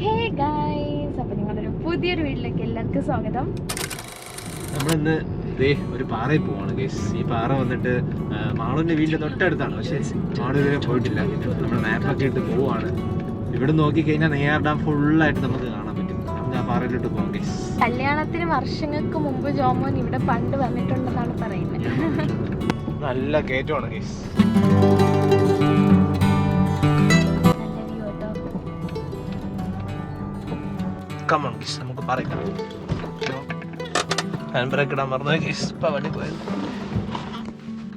Hey guys, അപ്പോൾ നിങ്ങളൊരു പുതിയൊരു വീട്ടിലേക്ക് എല്ലാവർക്കും സ്വാഗതം. നമ്മളിന്ന് ഒരു പാറയിൽ പോവാണ് ഗൈസ്. ഈ പാറ വന്നിട്ട് മാളുവിൻ്റെ വീടിൻ്റെ തൊട്ടടുത്താണ്. പക്ഷേ മാളു ഇതുവരെ പോയിട്ടില്ല. നമ്മൾ മാപ്പൊക്കെ ഇട്ട് പോവാണ്. ഇവിടെ നോക്കിക്കഴിഞ്ഞാൽ നെയ്യാർ ഡാം ഫുള്ളായിട്ട് നമുക്ക് കാണാൻ പറ്റും. നമുക്ക് ആ പാറയിലോട്ട് പോകാം ഗൈസ്. കല്യാണത്തിന് വർഷങ്ങൾക്ക് മുമ്പ് ജോമോൻ ഇവിടെ പണ്ട് വന്നിട്ടുണ്ടെന്നാണ് പറയുന്നത്. നല്ല കയറ്റമാണ് ഗൈസ്. കമോൺ ഗൈസ്, നമുക്ക് പറയാം. ഹാൻഡ് ഇടാൻ മറന്നു ഗൈസ്. ഇപ്പം വണ്ടി പോയത്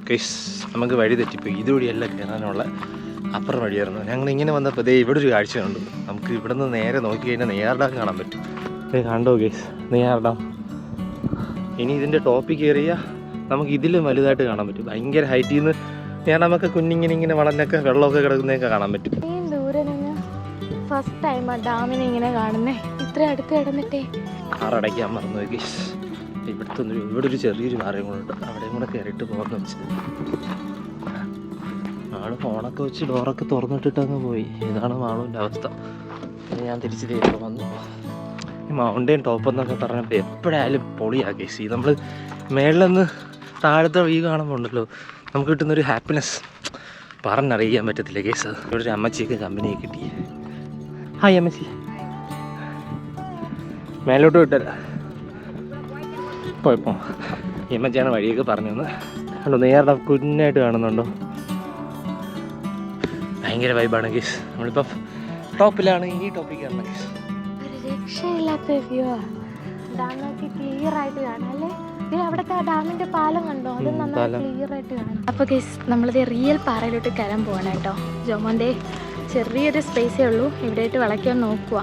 ഗൈസ്. നമുക്ക് വഴി തെറ്റിപ്പോയി. ഇതുവഴിയല്ല കയറാനുള്ള അപ്പുറം വഴിയായിരുന്നു. ഞങ്ങൾ ഇങ്ങനെ വന്നപ്പോൾ ഇവിടെ ഒരു കാഴ്ചയുണ്ട്. നമുക്ക് ഇവിടെ നിന്ന് നേരെ നോക്കി കഴിഞ്ഞാൽ നെയ്യാർ ഡാം കാണാൻ പറ്റും. കണ്ടോ ഗൈസ്, നെയ്യാർ ഡാം. ഇനി ഇതിൻ്റെ ടോപ്പിൽ കയറിയാൽ നമുക്ക് ഇതിലും വലുതായിട്ട് കാണാൻ പറ്റും. ഭയങ്കര ഹൈറ്റിൽ നിന്ന് ഞാൻ നമുക്ക് കുഞ്ഞിങ്ങനെ വളഞ്ഞൊക്കെ വെള്ളമൊക്കെ കിടക്കുന്നതൊക്കെ കാണാൻ പറ്റും. ദൂരെ നിന്ന് ഫസ്റ്റ് ടൈമാണ് ഡാമിനെ ഇങ്ങനെ കാണുന്നേ. ഇത്ര അടുത്ത് കിടന്നിട്ടേ ആറടയ്ക്കാൻ മറന്നു ഗൈസ്. ഇവിടെ ഒരു ചെറിയൊരു പാറയും കൂടെ ഉണ്ട്. അവിടെയും കൂടെ കയറിയിട്ട് പോകാമെന്ന് വെച്ചത്. ആള് ഫോണൊക്കെ വെച്ച് ഡോറൊക്കെ തുറന്നിട്ടിട്ട് അങ്ങ് പോയി. ഇതാണ് മാളുവിൻ്റെ അവസ്ഥ. പിന്നെ ഞാൻ തിരിച്ച് ഇപ്പോൾ വന്നു. ഈ മൗണ്ടൈൻ ടോപ്പ് എന്നൊക്കെ പറഞ്ഞപ്പോൾ എപ്പോഴായാലും പൊളിയാണ് ഗൈസ്. ഈ നമ്മൾ മേളിൽ നിന്ന് താഴത്തെ വ്യൂ കാണുമ്പോൾ ഉണ്ടല്ലോ, നമുക്ക് കിട്ടുന്നൊരു ഹാപ്പിനെസ് പറഞ്ഞറിയിക്കാൻ പറ്റത്തില്ല ഗൈസ്. ഇവിടെ ഒരു അമ്മച്ചിയൊക്കെ കമ്പനിയെ കിട്ടി. ഹായ് അമ്മച്ചി. മേലോട്ട് വിട്ടല്ല പോയപ്പോ ഈ അമ്മച്ചിയാണ് വഴിയൊക്കെ പറഞ്ഞു തന്നത്. കണ്ടോ, നെയ്യാർ ഡാം കുഞ്ഞായിട്ട് കാണുന്നുണ്ടോ? ഭയങ്കര വൈബാണ് ഗൈസ്. നമ്മളിപ്പോൾ ടോപ്പിലാണ്. ഇനി ടോപ്പിക്കാണ് ഗൈസ്. ഒരു രക്ഷയില്ലാത്ത വ്യൂ. ഡാം നോക്കി ക്ലിയർ ആയിട്ട് കാണാം അല്ലേ? പിന്നെ അവിടുത്തെ ആ ഡാമിന്റെ പാലം കണ്ടോ? അത് നന്നായി ക്ലിയർ ആയിട്ട് കാണാം. അപ്പോൾ ഗൈസ്, നമ്മളിത് റിയൽ പാറയിലോട്ട് കയറാൻ പോവാണ് കേട്ടോ. ജോമോന്റെ ചെറിയൊരു സ്പേസേ ഉള്ളൂ. ഇവിടെയായിട്ട് വളയ്ക്കാൻ നോക്കുക.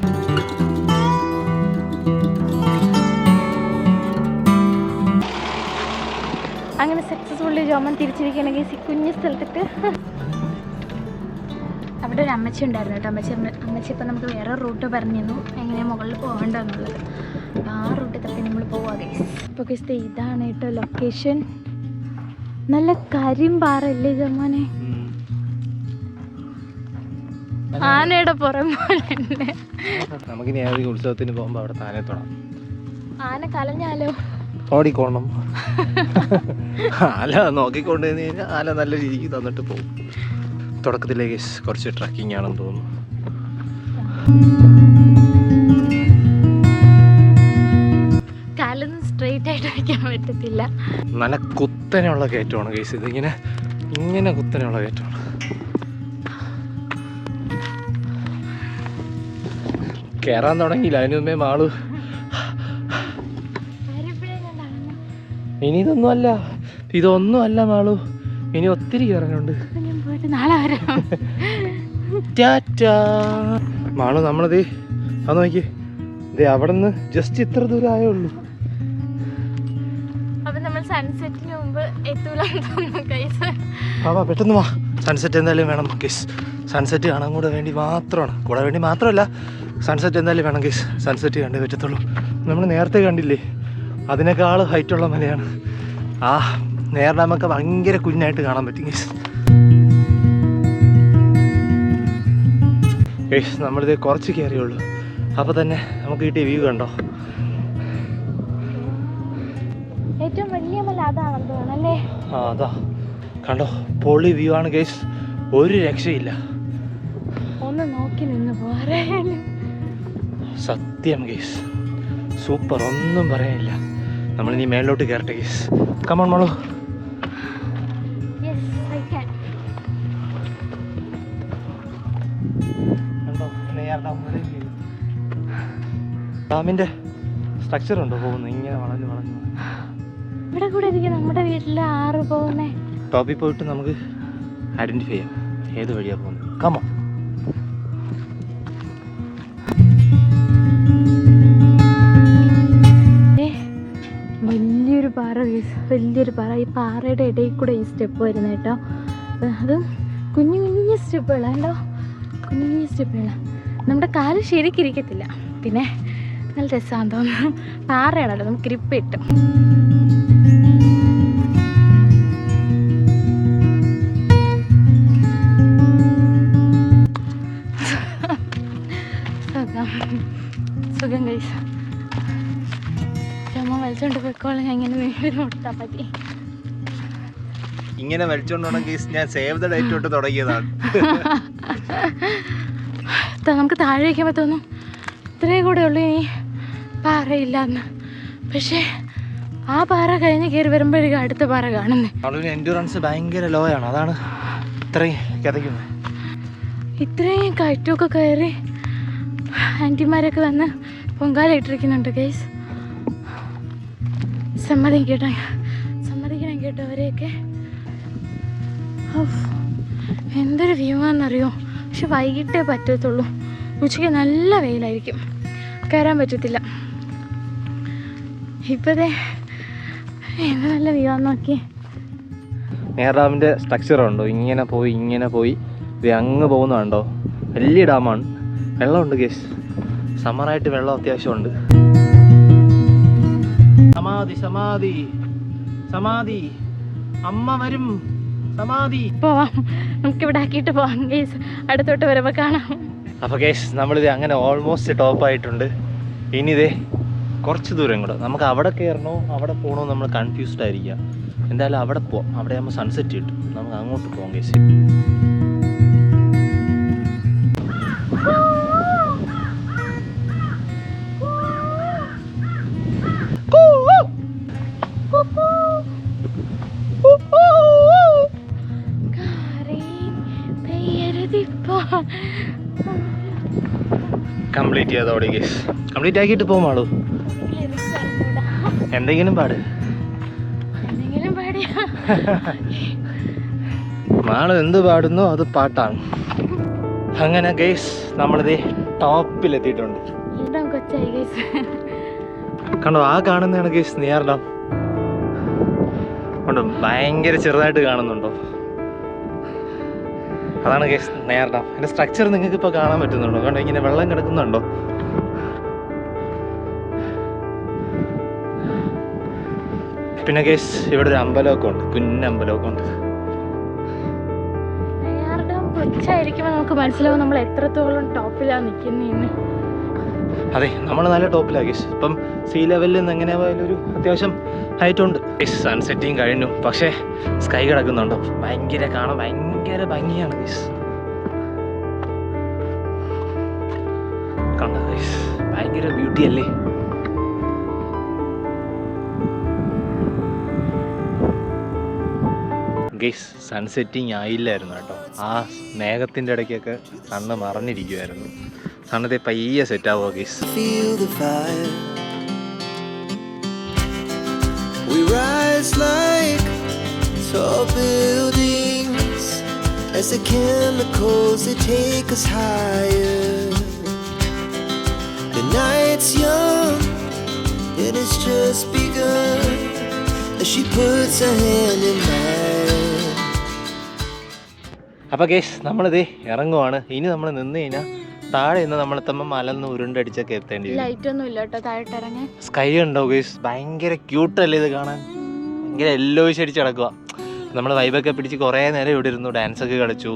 അങ്ങനെ സക്സസ്ഫുള്ളി ജോമൻ തിരിച്ചിരിക്കുകയാണെങ്കിൽ ഈ കുഞ്ഞു സ്ഥലത്തിട്ട്. അവിടെ ഒരു അമ്മച്ചി ഉണ്ടായിരുന്നു കേട്ടോ. അമ്മച്ചി ഇപ്പം നമുക്ക് വേറെ റൂട്ട് പറഞ്ഞു തന്നു എങ്ങനെയാണ് മുകളിൽ പോകേണ്ടതെന്നുള്ളത്. ആ റൂട്ടിൽ തപ്പി നമ്മൾ പോവാ ഗൈസ്. ഇപ്പോൾ ഗൈസ് ഇതാണ് കേട്ടോ ലൊക്കേഷൻ. നല്ല കരിമ്പാറല്ലേ ജോമോനെ? ആനയുടെ പുറമെ നമുക്കിനി ഏതൊരു ഉത്സവത്തിന് പോകുമ്പോൾ അവിടെ താനെ തൊടാം. ആന കലഞ്ഞാലോ? ഓടിക്കോണം. ആല നോക്കിക്കൊണ്ട് കഴിഞ്ഞാൽ ആല നല്ല രീതിക്ക് തന്നിട്ട് പോകും. തുടക്കത്തിലേക്ക് കുറച്ച് ട്രക്കിംഗ് ആണെന്ന് തോന്നുന്നു. കാലൊന്നും സ്ട്രെയിറ്റ് ആയിട്ട് വയ്ക്കാൻ പറ്റത്തില്ല. നല്ല കുത്തനെയുള്ള കയറ്റമാണ് കേസ്. ഇതിങ്ങനെ കുത്തനെയുള്ള കയറ്റമാണ്. കയറാൻ തുടങ്ങിയില്ല. അതിന് മുമ്പേ മാളു ഇനി ഇതൊന്നും അല്ല മാളു. ഇനി ഒത്തിരി കയറാനുണ്ട്. മാളു നമ്മളത് അത് നോക്കി. അവിടെ നിന്ന് ജസ്റ്റ് ഇത്ര ദൂരം ആയേ ഉള്ളൂ. പെട്ടെന്ന് വാ. സൺസെറ്റ് എന്തായാലും വേണം ഗൈസ്. സൺസെറ്റ് കാണാൻ കൂടെ വേണ്ടി മാത്രമല്ല, സൺസെറ്റ് എന്തായാലും വേണം ഗൈസ്. സൺസെറ്റ് കണ്ടേ പറ്റത്തുള്ളൂ. നമ്മൾ നേരത്തെ കണ്ടില്ലേ, അതിനേക്കാൾ ഹൈറ്റുള്ള മലയാണ്. ആ നെയ്യാർ ഡാമൊക്കെ ഭയങ്കര കുഞ്ഞായിട്ട് കാണാൻ പറ്റും ഗൈസ്. ഗൈസ് നമ്മളിത് കുറച്ച് കയറിയുള്ളൂ. അപ്പോൾ തന്നെ നമുക്ക് കിട്ടിയ വ്യൂ കണ്ടോ? ഏറ്റവും വലിയ മല അതാണെന്ന് തോന്നുന്നല്ലേ? ആ അതാ കണ്ടോ, പൊളി വ്യൂ ആണ് ഗൈസ്. ഒരു രക്ഷയില്ല. ഒന്ന് നോക്കി നിന്ന് പോരാ. സത്യം ഗൈസ്, സൂപ്പർ, ഒന്നും പറയാനില്ല. നമ്മളിനി മേലോട്ട് കയറട്ടെ ഗൈസ്. കമോൺ മാളു. കണ്ടോ നെയ്യാർ ഡാം. ഡാമിൻ്റെ സ്ട്രക്ചർ ഉണ്ടോ പോകുന്നത്? ഇങ്ങനെ വളഞ്ഞു ഇവിടെ കൂടെ ഇരിക്കും നമ്മുടെ വീട്ടിലെ ആറ് പോകുന്നേ. ടോപ്പിൽ പോയിട്ട് നമുക്ക് ഐഡൻറ്റിഫൈ ചെയ്യാം ഏത് വഴിയാണ് പോകുന്നത്. കമോൺ. വലിയൊരു പാറ. ഈ പാറയുടെ ഇടയിൽ കൂടെ ഈ സ്റ്റെപ്പ് വരുന്നത് കേട്ടോ. അതും കുഞ്ഞു സ്റ്റെപ്പുകളാണ് കേട്ടോ. കുഞ്ഞു സ്റ്റെപ്പുകളാണ്. നമ്മുടെ കാല് ശരിക്കിരിക്കത്തില്ല. പിന്നെ നല്ല രസമാണെന്ന് തോന്നുന്നു. പാറയാണല്ലോ, നമുക്ക് ഗ്രിപ്പ് കിട്ടും. നോക്കാം. സുഖം ഗൈസ്. അമ്മ വലിച്ചോണ്ട് പോയിക്കോളാം, ഞാൻ ഇങ്ങനെ വീട് കൊടുത്താൽ മതി. ഇങ്ങനെ വലിച്ചോണ്ടോണം കേസ് ഞാൻ സേവ് ദ ഡേറ്റ് തൊട്ട് തുടങ്ങിയതാണ്. നമുക്ക് താഴെ വയ്ക്കുമ്പോൾ തോന്നും ഇത്രയും കൂടെ ഉള്ളൂ ഇനി പാറയില്ലാന്ന്. പക്ഷേ ആ പാറ കഴിഞ്ഞ് കയറി വരുമ്പോഴേക്കും അടുത്ത പാറ കാണുന്നത്. അവിടെ എൻഡ്യൂറൻസ് ഭയങ്കര ലോ ആണ്, അതാണ് ഇത്രയും കിതയ്ക്കുന്നത്. ഇത്രയും കയറ്റമൊക്കെ കയറി ആൻറ്റിമാരൊക്കെ വന്ന് പൊങ്കാല ഇട്ടിരിക്കുന്നുണ്ട് ഗൈസ്. സമ്മതിക്കണം കേട്ടോ അവരെയൊക്കെ. എന്തൊരു വ്യൂ ആണെന്നറിയോ. പക്ഷെ വൈകിട്ടേ പറ്റത്തുള്ളൂ, ഉച്ചയ്ക്ക് നല്ല വെയിലായിരിക്കും, കയറാൻ പറ്റത്തില്ല. ഇപ്പോഴത്തെ എന്ത് നല്ല വ്യൂ ആണെന്ന് നോക്കി. നേർ ഡാമിൻ്റെ സ്ട്രക്ചർ ഉണ്ടോ, ഇങ്ങനെ പോയി ഇത് അങ്ങ് പോകുന്നതുണ്ടോ. വലിയ ഡാമാണ്, വെള്ളമുണ്ട് കേസ്. സമ്മറായിട്ട് വെള്ളം അത്യാവശ്യമുണ്ട്. സമാധി അമ്മ വരും. സമാധി പോവാം, നമുക്കിവിടെ ആക്കിയിട്ട് പോവാം കേസ്. അടുത്തോട്ട് വരുമ്പോൾ കാണാം. അപ്പോൾ കേസ് നമ്മളിത് അങ്ങനെ ഓൾമോസ്റ്റ് ടോപ്പായിട്ടുണ്ട്. ഇനി ഇതേ കുറച്ച് ദൂരം കൂടെ. നമുക്ക് അവിടെ കയറണോ അവിടെ പോകണോ നമ്മൾ കൺഫ്യൂസ്ഡ് ആയിരിക്കുക. എന്തായാലും അവിടെ പോവാം, അവിടെ ആകുമ്പോൾ സൺസെറ്റ് കിട്ടും. നമുക്ക് അങ്ങോട്ട് പോകാം കേസ്. കംപ്ലീറ്റ് ചെയ്യാതോടെ കേസ്. കംപ്ലീറ്റ് ആക്കിയിട്ട് പോകുമാളൂ. എന്തെങ്കിലും പാട് മാള് എന്ത് പാടുന്നോ അത് പാട്ടാണ്. അങ്ങനെ ഗേസ് നമ്മളിത് ടോപ്പിലെത്തിയിട്ടുണ്ട്. കണ്ടോ, ആ കാണുന്നതാണ് ഗേസ് നെയ്യാർ ഡാം. കണ്ടോ, ഭയങ്കര ചെറുതായിട്ട് കാണുന്നുണ്ടോ, അതാണ് ഗേസ് നെയ്യാർ ഡാം. അതിൻ്റെ സ്ട്രക്ചർ നിങ്ങൾക്ക് ഇപ്പോൾ കാണാൻ പറ്റുന്നുണ്ടോ? കണ്ടോ, ഇങ്ങനെ വെള്ളം കിടക്കുന്നുണ്ടോ. പിന്നെ ഗേസ് ഇവിടെ ഒരു അമ്പലമൊക്കെ ഉണ്ട്, കുഞ്ഞമ്പലമൊക്കെ ഉണ്ട്. നെയ്യാർ ഡാം കൊച്ചായിരിക്കുമ്പോൾ നമുക്ക് മനസ്സിലാവും നമ്മൾ എത്രത്തോളം ടോപ്പിലാണ് നിൽക്കുന്നതെന്ന്. അതെ, നമ്മൾ നല്ല ടോപ്പിലാണ് ഗേസ്. ഇപ്പം സീ ലെവലിൽ നിന്ന് എങ്ങനെ പോയാലും ഒരു അത്യാവശ്യം ഹൈറ്റ് ഉണ്ട്. സൺസെറ്റിങ് കഴിഞ്ഞു, പക്ഷേ സ്കൈ കിടക്കുന്നുണ്ടോ, കാണാൻ ഭയങ്കര ഭംഗിയാണ് ഗേസ്. കണ്ടോ ഗേസ്, ഭയങ്കര ബ്യൂട്ടി അല്ലേ. ഗേസ് സൺസെറ്റിങ് ആയില്ലായിരുന്നു കേട്ടോ. ആ മേഘത്തിൻ്റെ ഇടയ്ക്കൊക്കെ കണ്ണ് മറഞ്ഞിരിക്കുമായിരുന്നു. സണ്ണത്തെ പയ്യെ സെറ്റ് ആവുക guys. We rise like tall buildings as the chemicals they take us higher. The night's young and it's just begun as she puts her hand in mine. അപ്പോൾ guys നമ്മളിത് ഇറങ്ങുവാണ്. ഇനി നമ്മൾ നിന്ന് കഴിഞ്ഞാൽ താഴെ നിന്ന് നമ്മളെത്തുമ്പോൾ മലന്ന് ഉരുണ്ടടിച്ചൊക്കെ എത്തേണ്ടി വരും. ലൈറ്റ് ഒന്നും ഇല്ല കേട്ടോ താഴോട്ട് ഇറങ്ങി. സ്കൈ ഉണ്ടോ ഗേസ്, ഭയങ്കര ക്യൂട്ടല്ലേ ഇത് കാണാൻ. ഭയങ്കര യെല്ലോയിഷ് അടിച്ച് കിടക്കുക. നമ്മൾ വൈബൊക്കെ പിടിച്ച് കുറേ നേരം ഇവിടെ ഇരുന്നു, ഡാൻസൊക്കെ കളിച്ചു.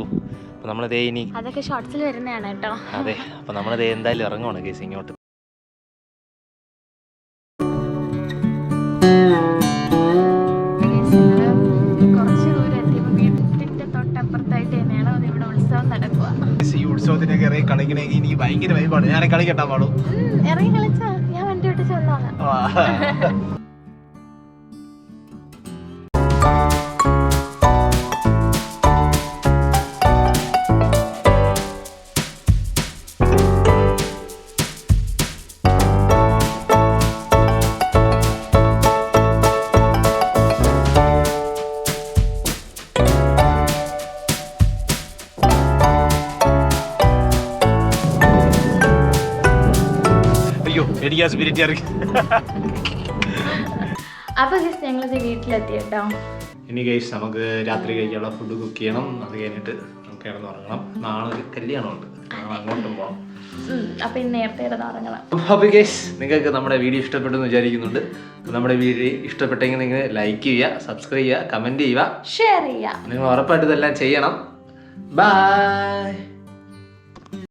അപ്പോൾ നമ്മളിതേ ഇനി അതൊക്കെ ഷോർട്സിൽ വരുന്നതാണ് കേട്ടോ. അതെ, അപ്പോൾ നമ്മളിതേ എന്തായാലും ഇറങ്ങുവാണ് ഗേസ് ഇങ്ങോട്ട്. കുറച്ച് ദൂരം എത്തിയപ്പോൾ വീട്ടിൻ്റെ തൊട്ടപ്പുറത്തായിട്ട് തന്നെയാണ് ഇവിടെ ഉത്സവം നടക്കുക. ഈ ഉത്സവത്തിനൊക്കെ ഇറങ്ങി കളിക്കണമെങ്കിൽ എനിക്ക് ഭയങ്കര വൈബാണ്. ഞാൻ കളിക്കട്ടാ പാടും. ഇറങ്ങി കളിച്ചാ ഞാൻ വണ്ടി വിട്ട് ചെന്നോളാം. അപ്പോൾ ഞങ്ങളിത് വീട്ടിലെത്തി കേട്ടോ. ഇനി ഗൈസ് നമുക്ക് രാത്രി കഴിക്കാനുള്ള ഫുഡ് കുക്ക് ചെയ്യണം. അത് കഴിഞ്ഞിട്ട് നമുക്ക് കിടന്ന് ഉറങ്ങണം. നാളെ ഒരു കല്യാണമുണ്ട്, അങ്ങോട്ടും പോകണം. അപ്പം ഇന്ന് നേരത്തെ ഉറങ്ങണം. അപ്പോൾ ഗൈസ് നിങ്ങൾക്ക് നമ്മുടെ വീഡിയോ ഇഷ്ടപ്പെട്ടെന്ന് വിചാരിക്കുന്നുണ്ട്. നമ്മുടെ വീഡിയോ ഇഷ്ടപ്പെട്ടെങ്കിൽ നിങ്ങൾ ലൈക്ക് ചെയ്യുക, സബ്സ്ക്രൈബ് ചെയ്യുക, കമൻറ്റ് ചെയ്യുക, ഷെയർ ചെയ്യുക. നിങ്ങൾ ഉറപ്പായിട്ട് ഇതെല്ലാം ചെയ്യണം. ബൈ.